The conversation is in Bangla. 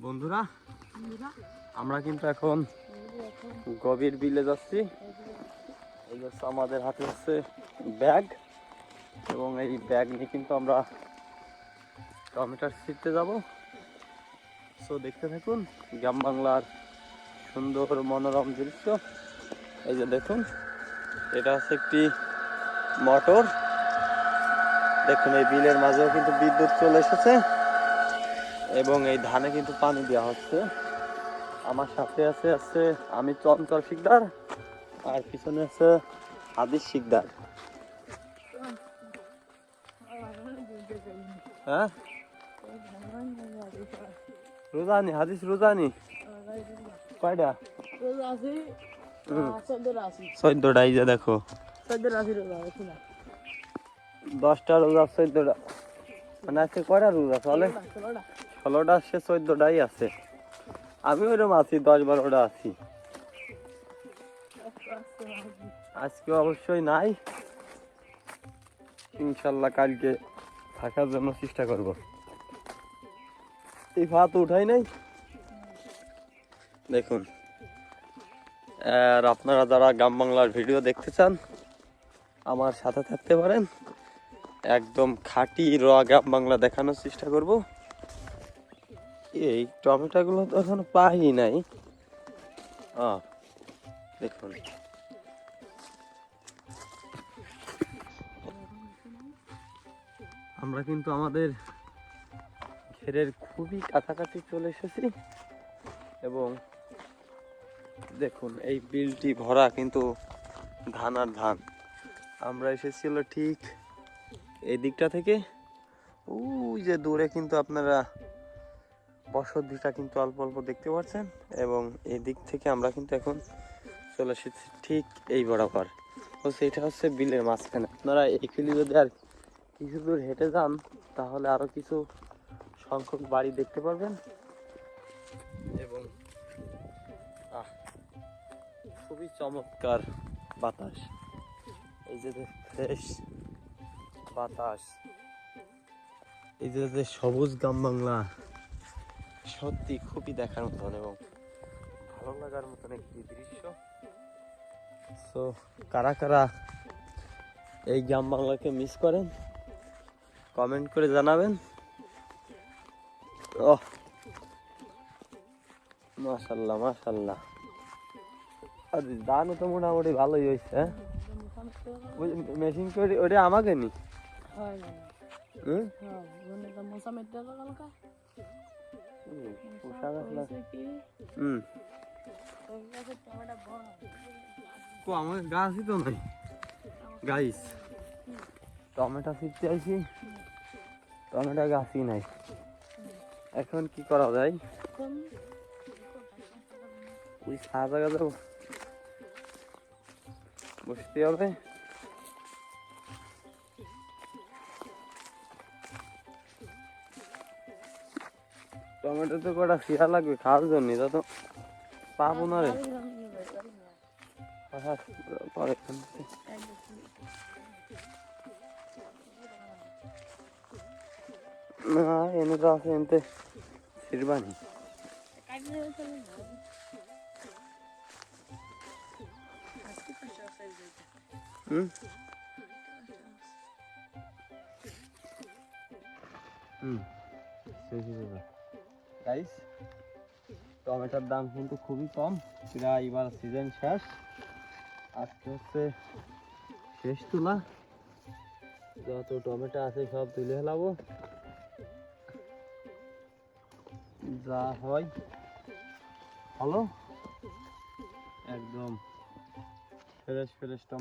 বন্ধুরা আমরা কিন্তু এখন গভীর বিলে যাচ্ছি। এই হচ্ছে আমাদের হাতে হচ্ছে ব্যাগ, এবং এই ব্যাগ নিয়ে কিন্তু আমরা টমেটো ছিঁড়তে যাব। সো দেখতে থাকুন গ্রাম বাংলার সুন্দর মনোরম দৃশ্য। এই যে দেখুন, এটা হচ্ছে একটি মোটর। দেখুন এই বিলের মাঝেও কিন্তু বিদ্যুৎ চলে এসেছে এবং এই ধানে কিন্তু পানি দেওয়া হচ্ছে। আমার সাথে আছে আমি চঞ্চল শিকদার, আর পিছনে আছে হাদিস শিকদার। হ্যাঁ, রোজানি হাদিস রোজানি কয়টা? 14টা। এই যে দেখো 10টা রোজা, 14টা, মানে আজকে কয়টা রোজা চলে? 16টা, সে 14টাই আছে। আমি ওইরকম আছি 10-12টা আছি। আজকে অবশ্যই নাই, ইনশাল্লাহ কালকে থাকার জন্য চেষ্টা করব। এই ভাত উঠাই নাই দেখুন। আর আপনারা যারা গ্রাম বাংলার ভিডিও দেখতে চান আমার সাথে থাকতে পারেন। একদম খাঁটি র গ্রাম বাংলা দেখানোর চেষ্টা করব। এই টমেটোগুলো তো এখনো পাই নাই। দেখুন আমরা কিন্তু আমাদের ঘেরের খুবই কাছাকাছি চলে এসেছি, এবং দেখুন এই বিলটি ভরা কিন্তু ধান আর ধান। আমরা এসেছিল ঠিক এই দিকটা থেকে। ওই যে দূরে কিন্তু আপনারা বসতিটা কিন্তু অল্প অল্প দেখতে পাচ্ছেন, এবং এই দিক থেকে আমরা কিন্তু এখন চলে এসেছি ঠিক এই বরাবর। এটা হচ্ছে বিলের মাঝখানে। আপনারা এইখানে যদি আর কিছু দূর হেঁটে যান তাহলে আরো কিছু সংখ্যক বাড়ি দেখতে পারবেন, এবং খুবই চমৎকার বাতাস। এই যে ফ্রেশ বাতাস, এই যে সবুজ গ্রাম বাংলা, সত্যি খুবই দেখার মতন এবং ভালো লাগার মতন একটি দৃশ্য। তো কারা কারা এই গ্রাম বাংলাকে মিস করেন কমেন্ট করে জানাবেন। মাশাল্লাহ মাশাল্লাহ, ধানও তো মোটামুটি ভালোই হয়েছে। মেশিন করে ওটা আমাকে নি আমার গাছই তো নাই গাইস। টমেটো ছিটতে আইছি, টমেটো গাছই নাই। এখন কি করা যায়? ওই সাদা গাছে বসতে হবে। টমেটো তো কটা খিরা লাগবে খাওয়ার জন্য, তা তো পাবো না রে। না এনে তো আছে, এনতে ছিড়বানি। গাইস, টমেটোর দাম কিন্তু খুবই কম। প্রায় এবার সিজন শেষ, আজকে হচ্ছে শেষ তোলা। যত টমেটো আছে সব তুলে ফেলাবো, যা হয় ভালো। একদম ফ্রেশ ফ্রেশ টমেটো।